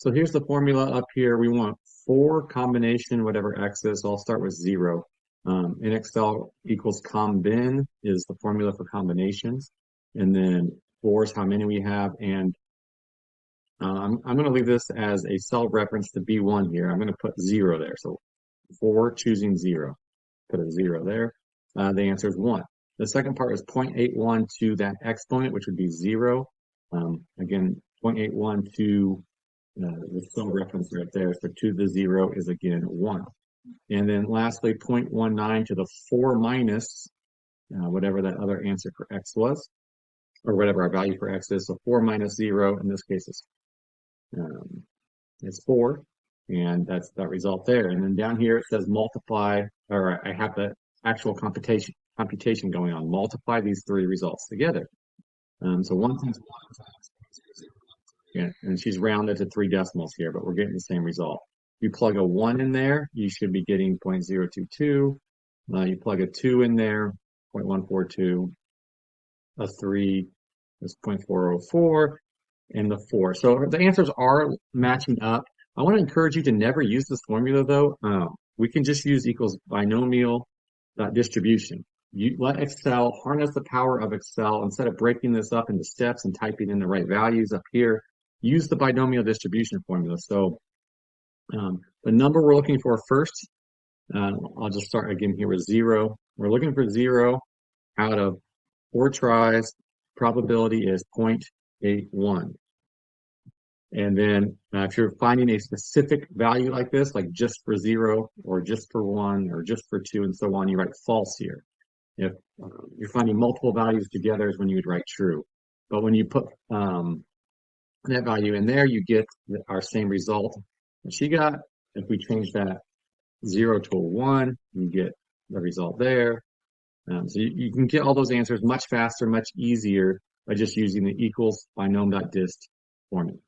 So here's the formula up here. We want 4 combination, whatever x is. So I'll start with 0. In Excel equals combin is the formula for combinations. And then 4 is how many we have. And I'm going to leave this as a cell reference to B1 here. I'm going to put 0 there. So 4 choosing 0. Put a 0 there. The answer is 1. The second part is 0.81 to that exponent, which would be 0. Again, 0.81 to the cell reference right there. So to the 0 is again 1. And then lastly, 0.19 to the 4 minus whatever that other answer for x was, or whatever our value for x is. So 4 minus 0, in this case, is 4. And that's that result there. And then down here it says multiply, or I have the actual computation going on. Multiply these 3 results together. So 1 times 1 times 0. Yeah, and she's rounded to 3 decimals here, but we're getting the same result. You plug a 1 in there, you should be getting 0.022. You plug a 2 in there, 0.142. A 3 is 0.404, and the 4. So the answers are matching up. I want to encourage you to never use this formula, though. We can just use equals binomial distribution. You let Excel harness the power of Excel. Instead of breaking this up into steps and typing in the right values up here, use the binomial distribution formula. So the number we're looking for first, I'll just start again here with 0. We're looking for 0 out of 4 tries. Probability is 0.81. And then if you're finding a specific value like this, like just for 0 or just for 1 or just for 2 and so on, you write false here. If you're finding multiple values together is when you would write true. But when you put that value in there, you get our same result that she got. If we change that 0 to a 1, you get the result there. So you can get all those answers much faster, much easier by just using the equals binom.dist formula.